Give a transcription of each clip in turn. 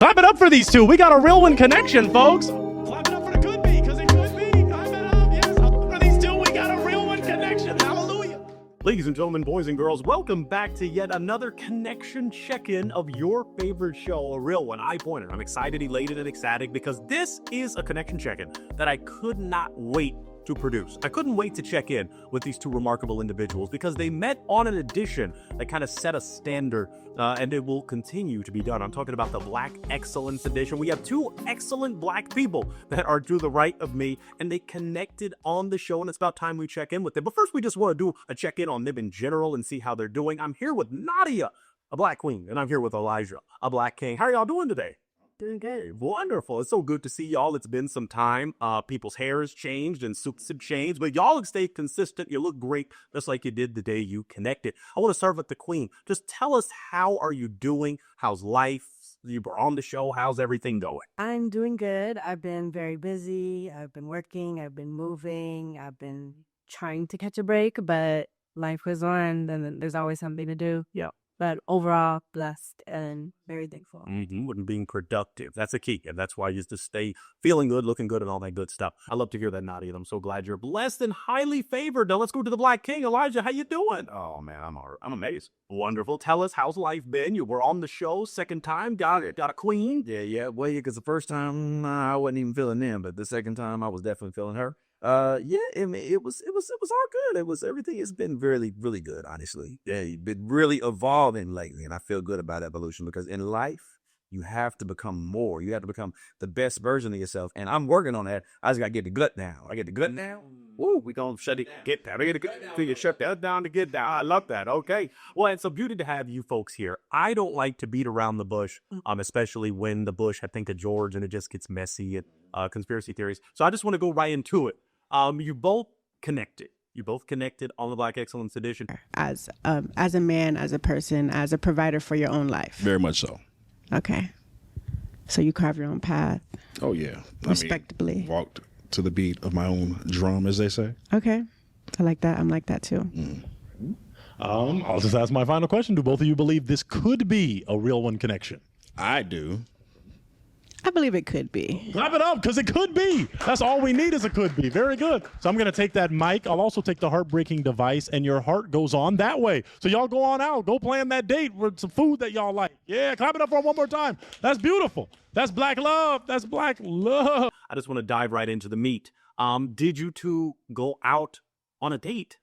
Clap it up for these two. We got a real one connection, folks. Clap it up for the could be, because it could be. Clap it up. Yes, for these two, we got a real one connection. Hallelujah. Ladies and gentlemen, boys and girls, welcome back to yet another connection check-in of your favorite show, a real one. I Pointed. I'm excited, elated, and ecstatic because this is a connection check-in that I could not wait to produce. I couldn't wait to check in with these two remarkable individuals because they met on an edition that kind of set a standard, and it will continue to be done. I'm talking about the Black Excellence Edition. We have two excellent Black people that are to the right of me, and they connected on the show, and it's about time we check in with them. But first, we just want to do a check-in on them in general and see how they're doing. I'm here with Nadia, a Black queen, and I'm here with Elijah, a Black king. How are y'all doing today? Doing good. Wonderful. It's so good to see y'all. It's been some time. People's hair has changed and suits have changed, but y'all have stayed consistent. You look great, just like you did the day you connected. I want to start with the queen. Just tell us, how are you doing? How's life? You were on the show. How's everything going? I'm doing good. I've been very busy. I've been working. I've been moving. I've been trying to catch a break, but life goes on, and there's always something to do. Yeah. But overall, blessed and very thankful. And being productive. That's a key. And that's why you just stay feeling good, looking good, and all that good stuff. I love to hear that, Nadia. I'm so glad you're blessed and highly favored. Now let's go to the Black King. Elijah, how you doing? Oh man, I'm amazed. Wonderful. Tell us, how's life been? You were on the show, second time, got a queen. Yeah. Well, because the first time I wasn't even feeling them, but the second time I was definitely feeling her. Yeah, I mean, it was all good. Everything has been really, really good, honestly. Yeah, you've been really evolving lately, and I feel good about evolution because in life, you have to become more. You have to become the best version of yourself, and I'm working on that. I just got to get the gut down. I get the gut down. Woo, we gonna shut it, get down. Get the gut down. You shut that down to get down. I love that. Okay. Well, it's a beauty to have you folks here. I don't like to beat around the bush, especially when the bush, I think of George, and it just gets messy and conspiracy theories. So I just want to go right into it. You both connected. You both connected on the Black Excellence Edition. As a man, as a person, as a provider for your own life. Very much so. Okay. So you carve your own path. Oh yeah. Respectably. I mean, walked to the beat of my own drum, as they say. Okay. I like that. I'm like that too. I'll just ask my final question. Do both of you believe this could be a real one connection? I do. I believe it could be. Clap it up, because it could be. That's all we need is a could be. Very good. So I'm going to take that mic. I'll also take the heartbreaking device, and your heart goes on that way. So y'all go on out. Go plan that date with some food that y'all like. Yeah, clap it up for one more time. That's beautiful. That's Black love. That's Black love. I just want to dive right into the meat. Did you two go out on a date?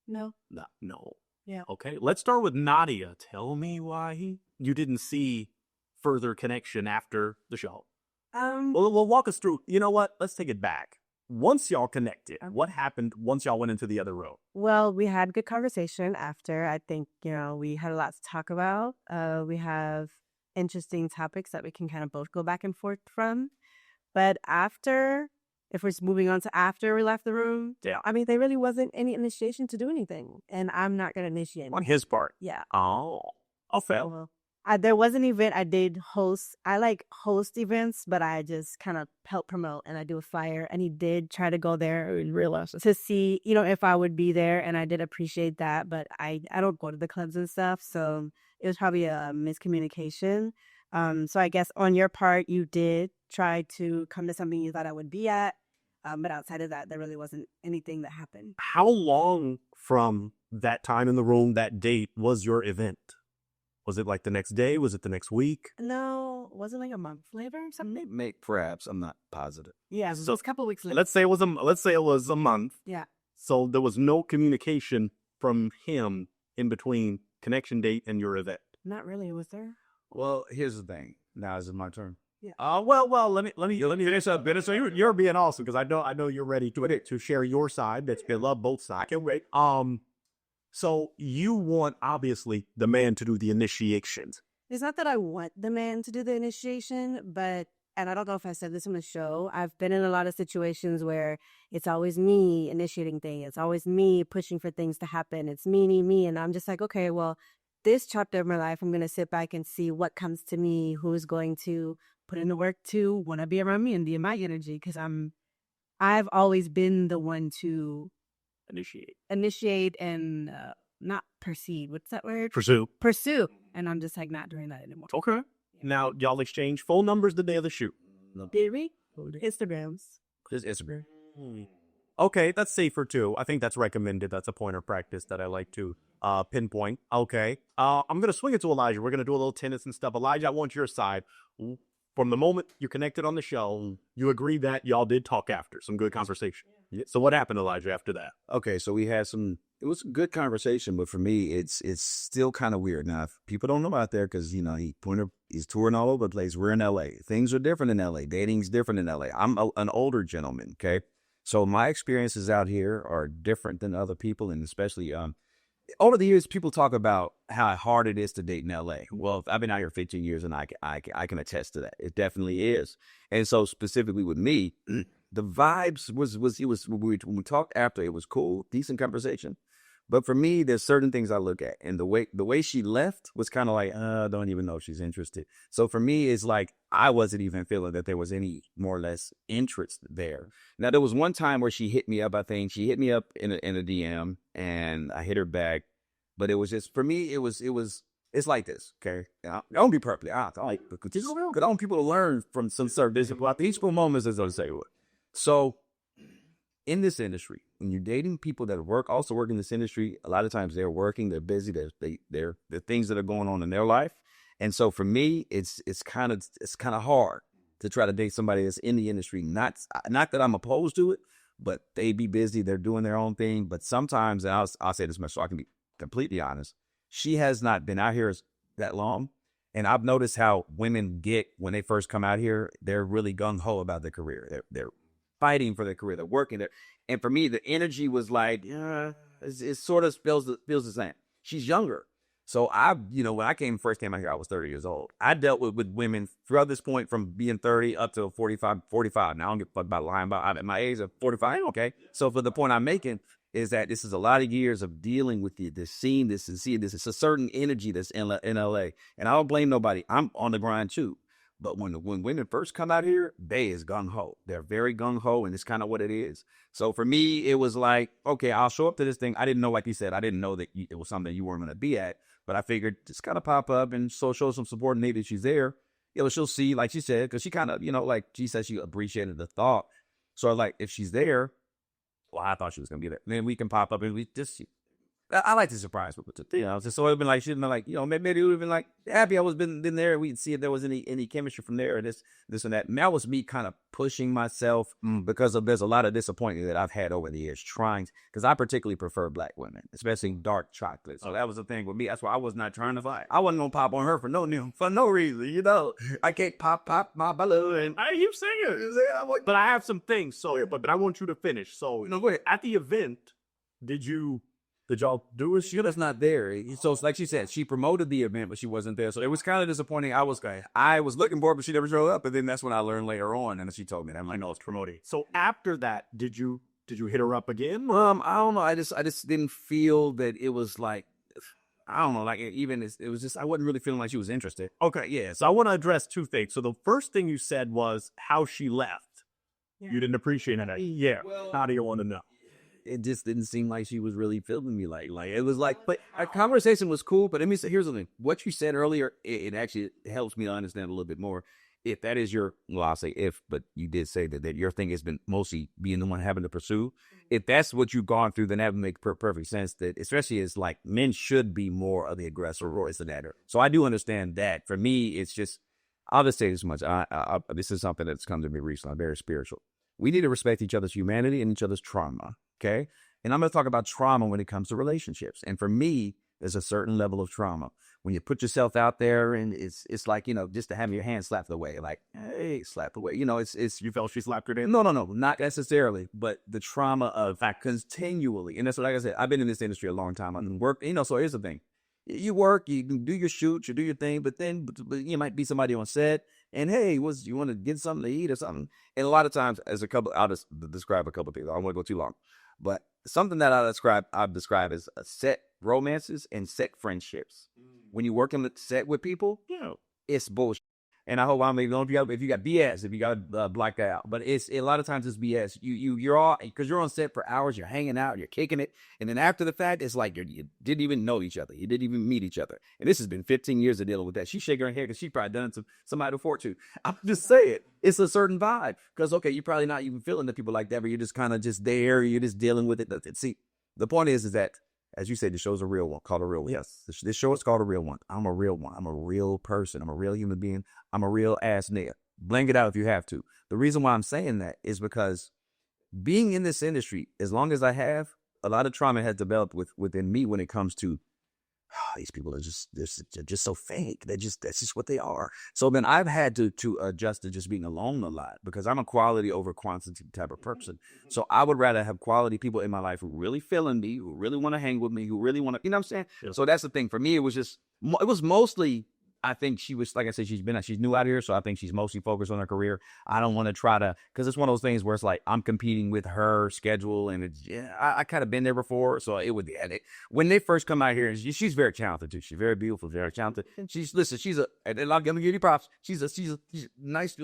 No. No. Yeah. Okay, let's start with Nadia. Tell me why you didn't see further connection after the show. Well, walk us through. You know what? Let's take it back. Once y'all connected, what happened once y'all went into the other room? Well, we had good conversation after. I think, we had a lot to talk about. We have interesting topics that we can kind of both go back and forth from. But after, if we're moving on to after we left the room, Yeah. I mean, there really wasn't any initiation to do anything. And I'm not going to initiate. On his part. Yeah. Oh, fair. Well, there was an event I did host. I like host events, but I just kind of help promote, and I do a flyer. And he did try to go there and realize to see, if I would be there, and I did appreciate that. But I don't go to the clubs and stuff, so it was probably a miscommunication. So I guess on your part, you did try to come to something you thought I would be at, but outside of that, there really wasn't anything that happened. How long from that time in the room, that date, was your event? Was it like the next day? Was it the next week? No, wasn't like a month later or something. Perhaps I'm not positive. Yeah, so it was a couple of weeks later. Let's say it was a month. Yeah. So there was no communication from him in between connection date and your event. Not really, was there? Well, here's the thing. Now is it my turn? Yeah. Well, let me finish up, Dennis. So you're being awesome because I know you're ready to share your side. That you love both sides. I can't wait. So you want, obviously, the man to do the initiations. It's not that I want the man to do the initiation, but, and I don't know if I said this on the show, I've been in a lot of situations where it's always me initiating things. It's always me pushing for things to happen. It's me. And I'm just like, okay, well, this chapter of my life, I'm going to sit back and see what comes to me, who's going to put in the work to want to be around me and be in my energy. Because I've always been the one to initiate and not proceed. What's that word? Pursue. And I'm just like not doing that anymore. Okay. Now, y'all exchange phone numbers the day of the shoot. Did we? Instagrams. Just Instagram. Okay, that's safer too. I think that's recommended. That's a point of practice that I like to pinpoint. Okay. I'm going to swing it to Elijah. We're going to do a little tennis and stuff. Elijah, I want your side. From the moment you connected on the show, you agree that y'all did talk after. Some good conversation. Yeah. So what happened, Elijah, after that? Okay, so we had it was a good conversation, but for me, it's still kind of weird. Now, if people don't know out there, because, you know, he's touring all over the place. We're in LA. Things are different in LA. Dating's different in LA. I'm an older gentleman, okay? So my experiences out here are different than other people, and especially over the years, people talk about how hard it is to date in LA. Well, I've been out here 15 years, and I can attest to that. It definitely is. And so specifically with me, the vibes when we talked after, it was cool, decent conversation. But for me, there's certain things I look at, and the way she left was kind of like, I don't even know if she's interested. So for me, it's like I wasn't even feeling that there was any more or less interest there. Now, there was one time where she hit me up. I think she hit me up in a DM, and I hit her back. But it was just, for me, it's like this, okay? I don't be perfectly honest. I want people to learn from some certain discipline. Each moments, as I say. So in this industry, when you're dating people that also work in this industry, a lot of times they're working, they're busy, they're things that are going on in their life. And so for me, it's kind of hard to try to date somebody that's in the industry. Not that I'm opposed to it, but they be busy, they're doing their own thing. But sometimes, and I'll say this much so I can be completely honest, she has not been out here that long. And I've noticed how women get when they first come out here, they're really gung-ho about their career. They're fighting for their career. They're working there. And for me, the energy was like, it sort of feels the same. She's younger. So when I first came out here, I was 30 years old. I dealt with women throughout this point from being 30 up to 45. Now I don't give a fuck about lying about. I'm at my age of 45. Okay. So for the point I'm making is that this is a lot of years of dealing with this, seeing this and seeing this. It's a certain energy that's in LA. And I don't blame nobody. I'm on the grind too. But when women first come out here, they is gung-ho. They're very gung-ho, and it's kind of what it is. So for me, it was like, okay, I'll show up to this thing. I didn't know, like you said, I didn't know that it was something you weren't going to be at. But I figured just kind of pop up and show some support, and maybe she's there. She'll see, like she said, because she kind of, like she said, she appreciated the thought. So like, if she's there, well, I thought she was going to be there. Then we can pop up and we just... I like to surprise people, so it'd been like, she'd been like, maybe it would have been like happy I was been there. We'd see if there was any chemistry from there, or this and that. And that was me kind of pushing myself because there's a lot of disappointment that I've had over the years because I particularly prefer black women, especially dark chocolate. So that was the thing with me. That's why I was not trying to fight. I wasn't going to pop on her for no reason, I can't pop my balloon. I keep singing. But I have some things. So, but I want you to finish. So, go ahead. At the event, did y'all do it? She was not there. So it's like she said, she promoted the event, but she wasn't there. So it was kind of disappointing. I was looking for her, but she never showed up. And then that's when I learned later on, and she told me that. I'm like, no, it's promoting. So after that, did you hit her up again? I don't know. I just didn't feel that it was like, I don't know, like it was just, I wasn't really feeling like she was interested. Okay, yeah. So I want to address two things. So the first thing you said was how she left. Yeah. You didn't appreciate that. Yeah. Well, how do you want to know? It just didn't seem like she was really feeling me. Like it was like, but our conversation was cool. But let me say, here's the thing: what you said earlier, it actually helps me to understand a little bit more. If that is I'll say if, but you did say that your thing has been mostly being the one having to pursue. If that's what you've gone through, then that would make perfect sense. That especially as like men should be more of the aggressor or is the netter. So I do understand that. For me, it's just, I'll just say this much. This is something that's come to me recently. I'm very spiritual. We need to respect each other's humanity and each other's trauma. Okay. And I'm going to talk about trauma when it comes to relationships. And for me, there's a certain level of trauma when you put yourself out there, and it's like, just to have your hand slapped away, like, hey, slapped away. It's you felt she slapped her in? No, not necessarily, but the trauma of that continually. And that's what, like I said, I've been in this industry a long time. I've worked, so here's the thing. You work, you do your shoot, you do your thing, but then you might be somebody on set, and hey, you want to get something to eat or something? And a lot of times, I'll just describe a couple of things. I don't want to go too long. But something that I've described as set romances and set friendships. When you work in the set with people, it's bullshit. And I hope I'm able to, if you got BS, if you got blacked out, but it's a lot of times it's BS. You're all, because you're on set for hours, you're hanging out, you're kicking it, and then after the fact, it's like you didn't even know each other, you didn't even meet each other, and this has been 15 years of dealing with that. She's shaking her head because she's probably done it to somebody before too. I'm just saying, it's a certain vibe because okay, you're probably not even feeling the people like that, but you're just kind of just there, you're just dealing with it. See, the point is that, as you said, the show's a real one, called A Real One. Yes, this show is called A Real One. I'm a real one. I'm a real person. I'm a real human being. I'm a real ass nigga. Blank it out if you have to. The reason why I'm saying that is because being in this industry, as long as I have, a lot of trauma has developed within me when it comes to these people are they're just so fake. That's just what they are. So then I've had to adjust to just being alone a lot because I'm a quality over quantity type of person. So I would rather have quality people in my life who really feeling me, who really want to hang with me, who really want to, you know what I'm saying? Yeah. So that's the thing. For me, it was mostly, I think she was, like I said, she's new out here. So I think she's mostly focused on her career. I don't want to try to, because it's one of those things where it's like, I'm competing with her schedule and it's, I kind of been there before. So it would, when they first come out here, she's very talented too. She's very beautiful, very talented. She's and I'm going to give you props. She's a nice,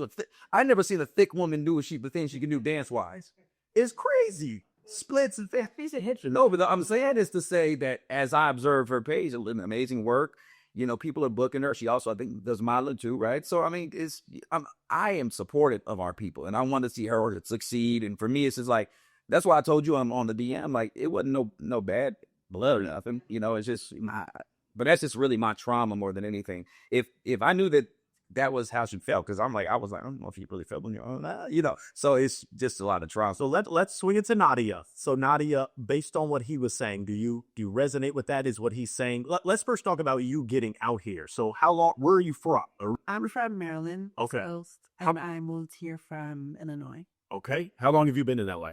I never seen a thick woman do the things she can do dance wise. It's crazy. Splits and she's a hit. No, but I'm saying this to say that as I observe her page, amazing work. You know, people are booking her. She also, I think, does modeling too, right? So, I mean, I am supportive of our people, and I want to see her succeed. And for me, it's just like, that's why I told you I'm on the DM. Like, it wasn't no bad blood or nothing. You know, it's just, but that's just really my trauma more than anything. If I knew that was how she felt, because I was like, I don't know if you really felt on your own, you know. So it's just a lot of trauma. So let's swing it to Nadia. So Nadia, based on what he was saying, do you resonate with that? Is what he's saying? Let's first talk about you getting out here. So how long? Where are you from? I'm from Maryland. Okay. Coast, and I moved here from Illinois. Okay. How long have you been in LA?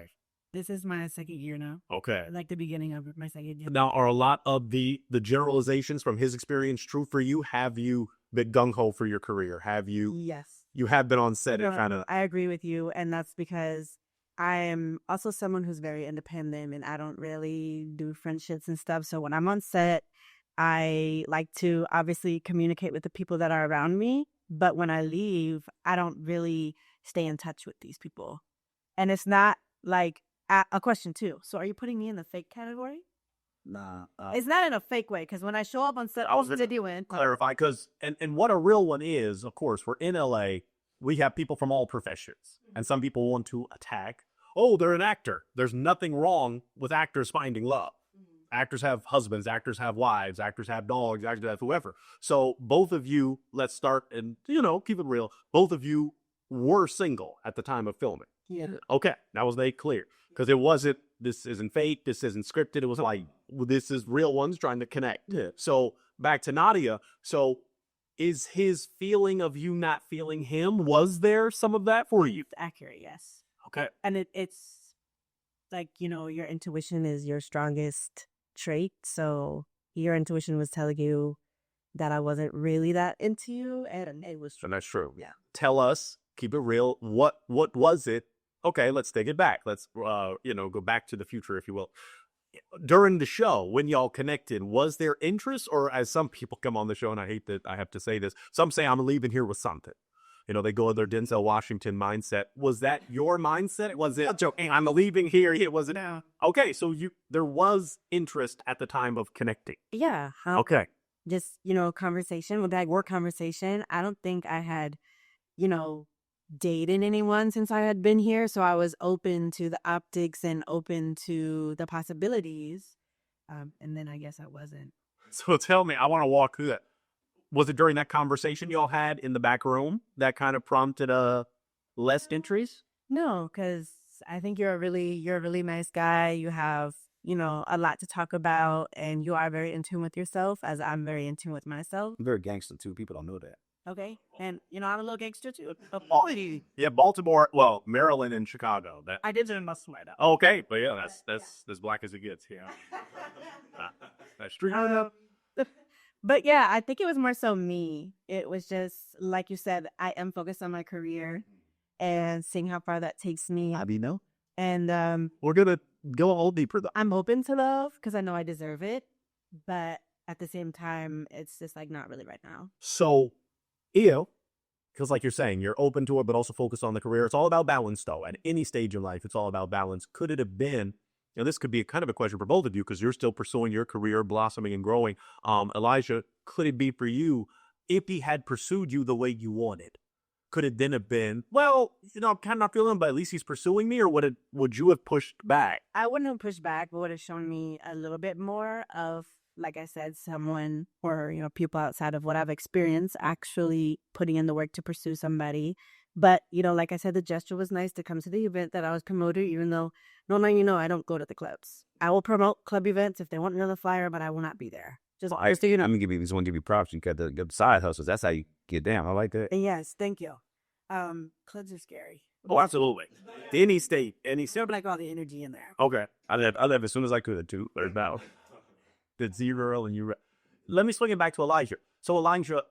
This is my second year now. Okay. Like the beginning of my second year. Now, are a lot of the generalizations from his experience true for you? Have you been gung-ho for your career? Have you? Yes. You have been on set and kind of... I agree with you, and that's because I am also someone who's very independent, and I don't really do friendships and stuff. So when I'm on set, I like to obviously communicate with the people that are around me, but when I leave, I don't really stay in touch with these people. And it's not like a question too. So are you putting me in the fake category? Nah. It's not in a fake way, because when I show up on set, I was what did you win? clarify, because and what a real one is, of course, we're in LA, we have people from all professions, and some people want to attack, oh, they're an actor. There's nothing wrong with actors finding love. Actors have husbands, actors have wives, actors have dogs, actors have whoever. So both of you, let's start and, keep it real. Both of you were single at the time of filming. Yeah. Okay, that was made clear. Because it wasn't, this isn't fake, this isn't scripted. It was like, this is real ones trying to connect. Yeah. So back to Nadia. So is his feeling of you not feeling him, was there some of that for you? It's accurate, yes. Okay. And it's like, your intuition is your strongest trait. So your intuition was telling you that I wasn't really that into you, and it was true. And that's true. Yeah. Tell us, keep it real. What was it? Okay, let's take it back. Let's, go back to the future, if you will. During the show, when y'all connected, was there interest? Or as some people come on the show, and I hate that I have to say this, some say I'm leaving here with something. They go in their Denzel Washington mindset. Was that your mindset? Was it, joking, I'm leaving here? It wasn't. No. Okay, so there was interest at the time of connecting. Yeah. Okay. Just, conversation, with that work conversation. I don't think I had, dated anyone since I had been here. So I was open to the optics and open to the possibilities. And then I guess I wasn't. So tell me, I want to walk through that. Was it during that conversation y'all had in the back room that kind of prompted less entries? No, because I think you're a really nice guy. You have, a lot to talk about, and you are very in tune with yourself, as I'm very in tune with myself. I'm very gangster too. People don't know that. Okay. And, I'm a little gangster too. Yeah, Baltimore, well, Maryland and Chicago. I did it in my sweater. Okay, but yeah, that's as black as it gets. Yeah. That's true. But yeah, I think it was more so me. It was just, like you said, I am focused on my career and seeing how far that takes me. How do you know? And we're going to go a little deeper, though. I'm open to love because I know I deserve it. But at the same time, it's just like not really right now. So, if Because like you're saying, you're open to it, but also focused on the career. It's all about balance, though. At any stage in life, it's all about balance. Could it have been, this could be a kind of a question for both of you because you're still pursuing your career, blossoming and growing. Elijah, could it be for you if he had pursued you the way you wanted? Could it then have been, well, I'm kind of not feeling him, but at least he's pursuing me, or would you have pushed back? I wouldn't have pushed back, but would have shown me a little bit more of, like I said, someone or, people outside of what I've experienced actually putting in the work to pursue somebody. But, like I said, the gesture was nice to come to the event that I was promoting, even though, I don't go to the clubs. I will promote club events if they want another flyer, but I will not be there. Just so you know. I'm going to give you props. You got the side hustles. That's how you get down. I like that. Yes, thank you. Clubs are scary. Oh, absolutely. Any state, Still like all the energy in there. Okay. I left as soon as I could, too. There's now. Did 0 and you... Let me swing it back to Elijah. So, Elijah,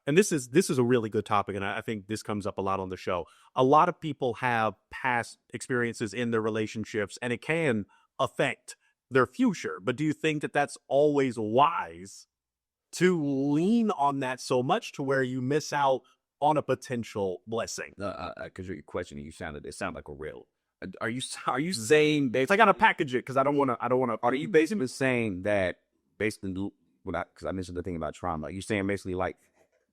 and this is a really good topic, and I think this comes up a lot on the show. A lot of people have past experiences in their relationships, and it can affect their future. But do you think that that's always wise to lean on that so much to where you miss out on a potential blessing? Because your question, it sounded like a real. Are you saying that? I gotta package it because I don't want to. Are you basically saying that based on because I mentioned the thing about trauma? You're saying basically like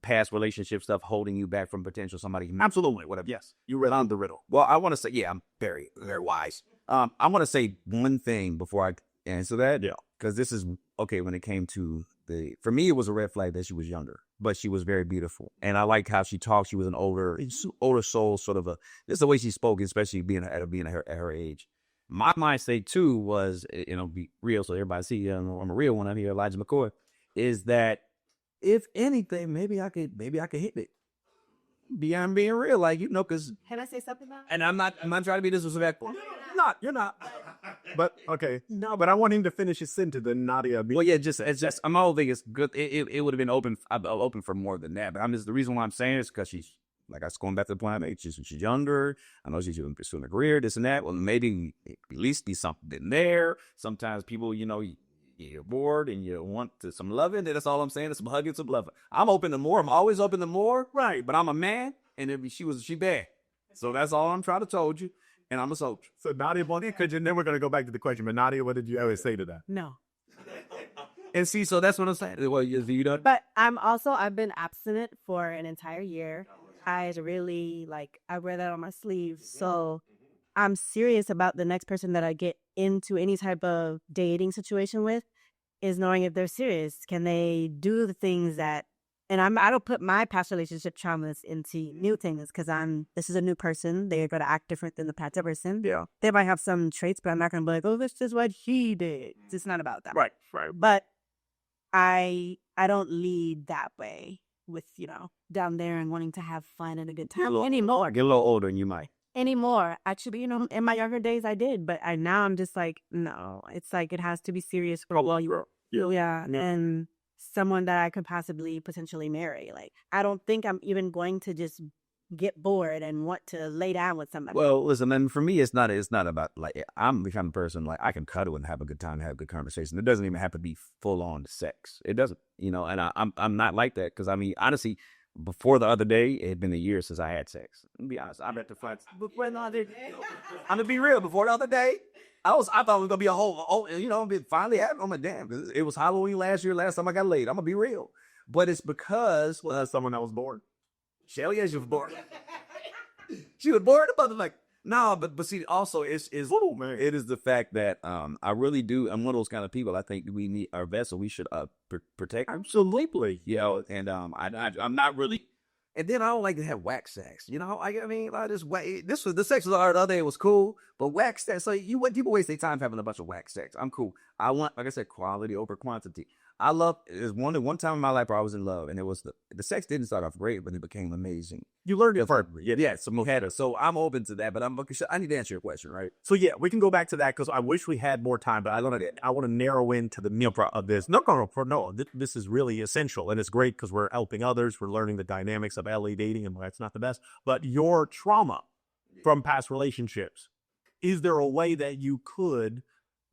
past relationship stuff holding you back from potential somebody? Absolutely. Whatever. Yes, you read on the riddle. Well, I want to say, yeah, I'm very, very wise. I want to say one thing before I answer that. Yeah. Because this is okay. When it came to for me, it was a red flag that she was younger, but she was very beautiful, and I like how she talked. She was an older soul, sort of this is the way she spoke, especially being at her age. My mindset too was, be real, so everybody see I'm a real one. I'm here, Elijah McCoy. Is that if anything, maybe I could hit it. I'm being real, because. Can I say something now? And I'm not trying to be disrespectful. You're not. But okay, no. But I want him to finish his sentence. Then Nadia. Well, yeah, it's just. I'm all think it's good. It would have been open. I'm open for more than that. But the reason why I'm saying is because she's like I was going back to the plan. She's younger. I know she's pursuing a career, this and that. Well, maybe at least be something there. Sometimes people, you're bored and you want some loving. That's all I'm saying. It's some hugging, some loving. I'm open to more. I'm always open to more. Right. But I'm a man, and she bad. So that's all I'm trying to told you. And I'm a soldier. So Nadia, then we're going to go back to the question. But Nadia, what did you always say to that? No. And see, so that's what I'm saying. Well, you done? But I've been abstinent for an entire year. I really I wear that on my sleeve. So I'm serious about the next person that I get into any type of dating situation with is knowing if they're serious. Can they do the things that, and I don't put my past relationship traumas into new things because this is a new person. They're going to act different than the past person. Yeah. They might have some traits, but I'm not going to be like, oh, this is what he did. It's not about that. Right. But I don't lead that way with, down there and wanting to have fun and a good time anymore. Get a little older and you might. Anymore. Actually, in my younger days I did, but now I'm just like, no, it's like it has to be serious for and someone that I could potentially marry. I don't think I'm even going to just get bored and want to lay down with somebody. Well, listen, and for me, it's not about I'm the kind of person I can cuddle and have a good time, have a good conversation. It doesn't even have to be full on sex. It doesn't, and I'm not like that because honestly, before the other day, it had been a year since I had sex. Let me be honest. I bet the flights before the other day. I'm gonna be real. Before the other day, I thought it was gonna be a whole, it finally happened. I'm like, damn, it was Halloween last year. Last time I got laid. I'm gonna be real, but it's because that's someone that was bored. Shelly, yeah, she was bored. She was bored about it. No, but see, also it is the fact that I really do. I'm one of those kind of people. I think we need our vessel. We should protect. Absolutely. And I'm not really. And then I don't like to have whack sex. I just this was the sex was the other day. It was cool, but whack sex. So people waste their time having a bunch of whack sex. I'm cool. I want, like I said, quality over quantity. I love. There's one time in my life where I was in love, and it was the sex didn't start off great, but it became amazing. You learned it first. Yeah. So I'm open to that, but I need to answer your question, right? So yeah, we can go back to that because I wish we had more time, but I want to narrow into the meal of this. No. This is really essential, and it's great because we're helping others. We're learning the dynamics of LA dating, and that's not the best. But your trauma from past relationships, is there a way that you could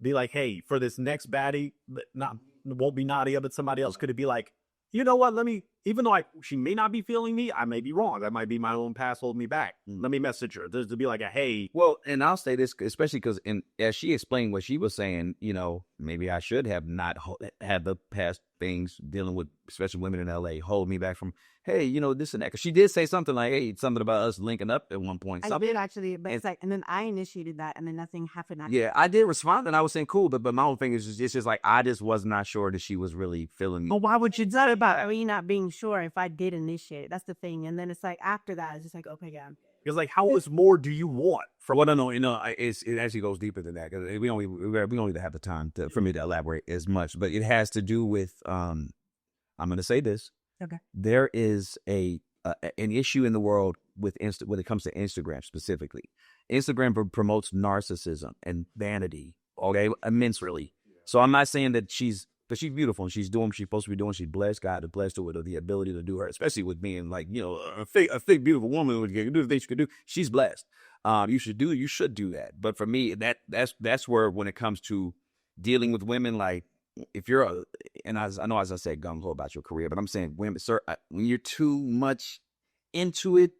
be like, hey, for this next baddie, it won't be Nadia, but somebody else? Could it be like, you know what? Let me even though she may not be feeling me, I may be wrong. That might be my own past holding me back. Let me message her. There's to be like a, hey. Well, and I'll say this, especially because as she explained what she was saying, you know, maybe I should have not had the past things dealing with, especially women in LA, hold me back from, hey, you know, this and that. Because she did say something like, hey, something about us linking up at one point. I did actually, but it's like, and then I initiated that, and then nothing happened. Yeah, I did respond, and I was saying cool, but my own thing is just, it's just like I just was not sure that she was really feeling me. But why would you? It's not about me not being sure if I did initiate it. That's the thing. And then it's like after that, it's just like, okay, yeah. Because like, how much more do you want? For what I know, you know, it actually goes deeper than that because we don't even have the time for me to elaborate as much. But it has to do with I'm going to say this. Okay. There is an issue in the world with when it comes to Instagram specifically. Instagram promotes narcissism and vanity, okay, immensely. So I'm not saying that she's beautiful and she's doing what she's supposed to be doing. She's blessed. God has blessed her with the ability to do her, especially with being like, you know, a thick, beautiful woman who can do the things she can do. She's blessed. You should do that. But for me, that's where when it comes to dealing with women, like if you're and I know as I said gung ho about your career, but I'm saying women, sir, when you're too much into it,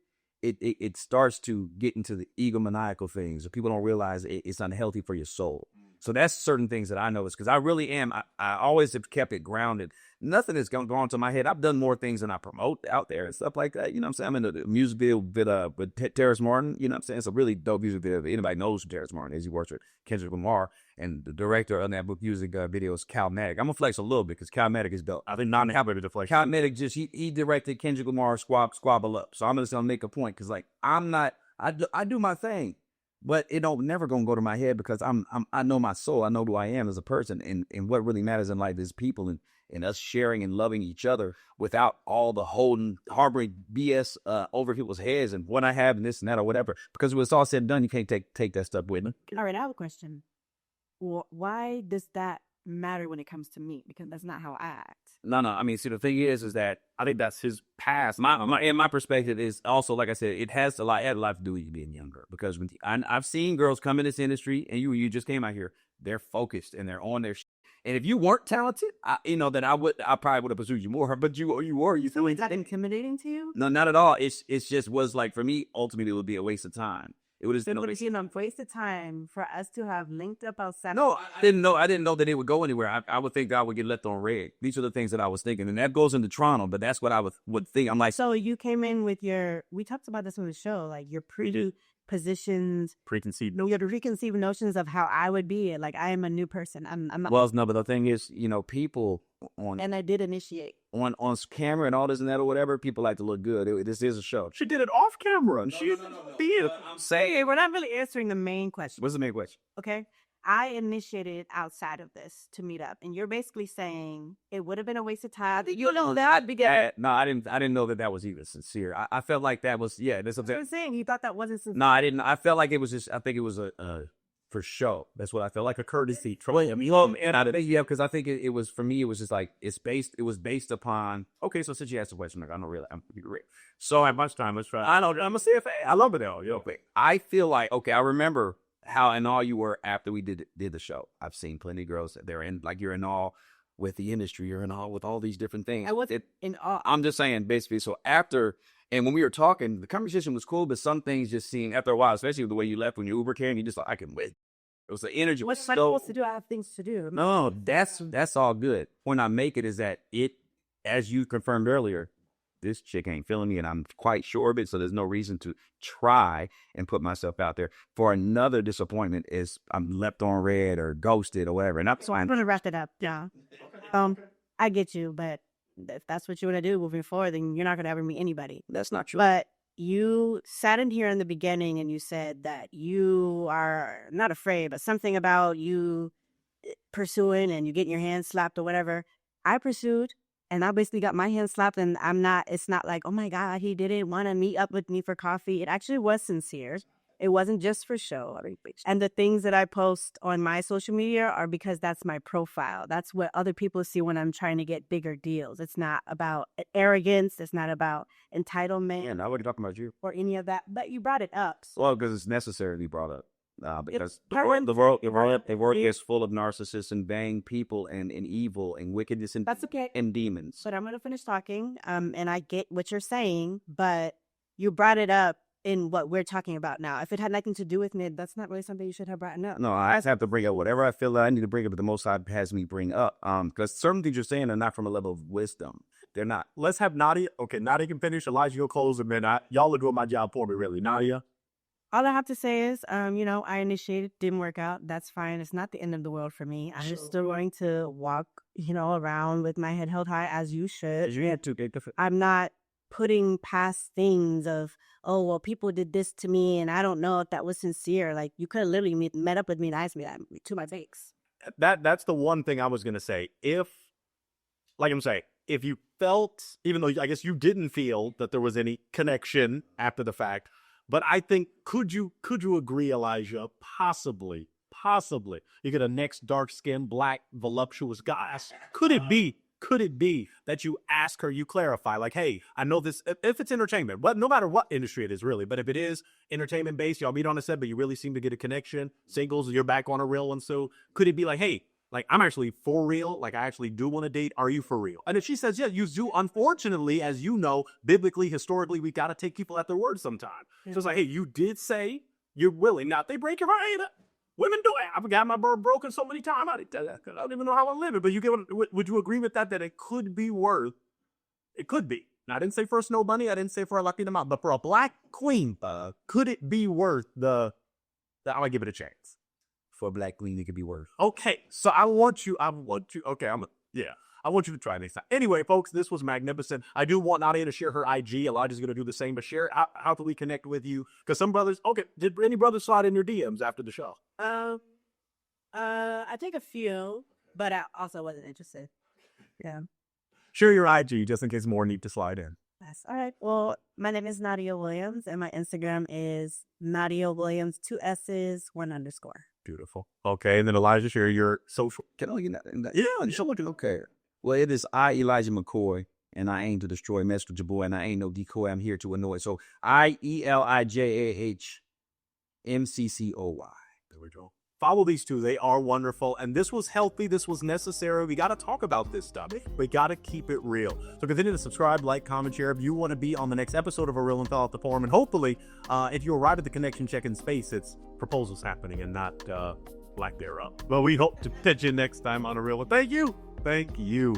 it starts to get into the egomaniacal things. People don't realize it's unhealthy for your soul. So that's certain things that I notice because I really am. I always have kept it grounded. Nothing has gone to my head. I've done more things than I promote out there and stuff like that. You know what I'm saying? I'm in a music video with Terrace Martin. You know what I'm saying? It's a really dope music video. If anybody knows who Terrace Martin is, he works with Kendrick Lamar. And the director of that music video is Cal Matic. I'm going to flex a little bit because Cal Matic is dope. I think not happy to flex. Cal Matic he directed Kendrick Lamar's Squabble Up. So I'm just going to make a point because like I do my thing. But it don't never gonna go to my head because I know my soul. I know who I am as a person, and what really matters in life is people and us sharing and loving each other without all the harboring BS over people's heads and what I have and this and that or whatever. Because when it's all said and done, you can't take that stuff with me. All right, I have a question. Why does that matter when it comes to me? Because that's not how I act. No. I mean, see, the thing is that I think that's his past. My perspective is also, like I said, it had a lot to do with you being younger. Because I've seen girls come in this industry, and you just came out here, they're focused and they're on their. And if you weren't talented, then I probably would have pursued you more. But you were. You feel is that intimidating to you? No, not at all. It's just was like for me. Ultimately, it would be a waste of time. It would have been a waste of time for us to have linked up outside. No, I didn't know that it would go anywhere. I would think God would get left on red. These are the things that I was thinking, and that goes into Toronto. But that's what I would think. I'm like, so you came in with we talked about this on the show, like your preconceived notions of how I would be. Like I am a new person. I'm not. Well, no, but the thing is, people and I did initiate on camera and all this and that or whatever. People like to look good. This is a show. She did it off camera. I'm saying we're not really answering the main question. What's the main question? Okay. I initiated outside of this to meet up, and you're basically saying it would have been a waste of time. You know that because no, I didn't know that was even sincere. I felt like that was That's what I'm saying. You thought that wasn't sincere. No, I didn't. I felt like it was just. I think it was a for show. That's what I felt like, a courtesy. Because I think it was for me. It was just like it was based upon. Okay, so since you asked the question, like I don't really. I'm great. So at much time, let's try. I know. I'm a CFA. I love it though. I feel like I remember how in awe you were after we did the show. I've seen plenty of girls that they're in like you're in awe with the industry. You're in awe with all these different things. I wasn't in awe. I'm just saying basically. So after. And when we were talking, the conversation was cool, but some things just seemed after a while, especially the way you left when your Uber came, you just like, I can wait. It was the energy. What's I supposed to do? I have things to do. No, that's all good. Point I make it is that as you confirmed earlier, this chick ain't feeling me, and I'm quite sure of it. So there's no reason to try and put myself out there for another disappointment. Is I'm left on red or ghosted or whatever. And that's why I'm going to wrap it up. Yeah. I get you, but if that's what you want to do moving forward, then you're not going to ever meet anybody. That's not true. But you sat in here in the beginning and you said that you are not afraid, but something about you pursuing and you getting your hand slapped or whatever. I pursued and I basically got my hand slapped, and it's not like, oh my God, he didn't want to meet up with me for coffee. It actually was sincere. It wasn't just for show. And the things that I post on my social media are because that's my profile. That's what other people see when I'm trying to get bigger deals. It's not about arrogance. It's not about entitlement. Yeah, I wasn't talking about you. Or any of that. But you brought it up. Well, because it's necessarily brought up. Because part- the world is full of narcissists and bang people and evil and wickedness and That's okay. and demons. But I'm going to finish talking. And I get what you're saying, but you brought it up in what we're talking about now. If it had nothing to do with me, that's not really something you should have brought up. No, I have to bring up whatever I feel that I need to bring up, but the Most High has me bring up. Because certain things you're saying are not from a level of wisdom. They're not. Let's have Nadia. Okay, Nadia can finish. Elijah, you'll close, and then y'all are doing my job for me, really. Nadia. All I have to say is, I initiated, didn't work out. That's fine. It's not the end of the world for me. I'm still going to walk, around with my head held high as you should. You had to get I'm not putting past things of, oh, well, people did this to me and I don't know if that was sincere. Like, you could have literally met up with me and asked me that to my face. That's the one thing I was going to say. If you felt, even though I guess you didn't feel that there was any connection after the fact, but I think, could you agree, Elijah, possibly, you get a next dark-skinned, black, voluptuous guy. Could it be that you ask her, you clarify, like, hey, I know this, if it's entertainment, no matter what industry it is, really, but if it is entertainment-based, y'all meet on a set, but you really seem to get a connection, singles, you're back on a real one, so could it be like, hey, like, I'm actually for real, like, I actually do want to date, are you for real? And if she says, yeah, you do, unfortunately, as you know, biblically, historically, we got to take people at their word sometimes. So it's like, hey, you did say you're willing. Now, if they break your heart, hey, women do it. I've got my bird broken so many times, I don't even know how I live it, but you get would you agree with that it could be worth, it could be. Now, I didn't say for a snow bunny, I didn't say for a lucky amount, but for a black queen, could it be worth I'm going to give it a chance. for a black queen, it could be worse. Okay, so I want you, okay, I want you to try next time. Anyway, folks, this was magnificent. I do want Nadia to share her IG. Elijah's going to do the same, but share how can we connect with you? Because some brothers, okay, did any brothers slide in your DMs after the show? I think a few, but I also wasn't interested. Yeah. Share your IG just in case more need to slide in. Yes. All right. Well, my name is Nadia Williams, and my Instagram is Nadia Williams, 2 S's, 1_. Beautiful. Okay, and then Elijah, share your social. Yeah, you should look at okay. Well, it is I, Elijah McCoy, and I aim to destroy Messenger Boy, and I ain't no decoy. I'm here to annoy. So IELIJAHMCCOY. There we go. Follow these two. They are wonderful. And this was healthy. This was necessary. We got to talk about this stuff. We got to keep it real. So continue to subscribe, like, comment, share. If you want to be on the next episode of A Real and Fill Out the Form. And hopefully, if you arrive at the connection check in space, it's proposals happening and not lack thereof. But we hope to catch you next time on A Real. Thank you. Thank you.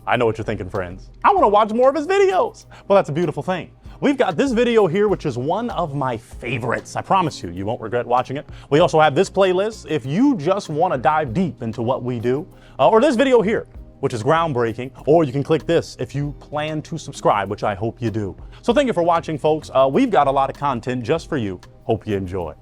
I know what you're thinking, friends. I want to watch more of his videos. Well, that's a beautiful thing. We've got this video here, which is one of my favorites. I promise you, you won't regret watching it. We also have this playlist if you just want to dive deep into what we do, or this video here, which is groundbreaking, or you can click this if you plan to subscribe, which I hope you do. So thank you for watching, folks. We've got a lot of content just for you. Hope you enjoy.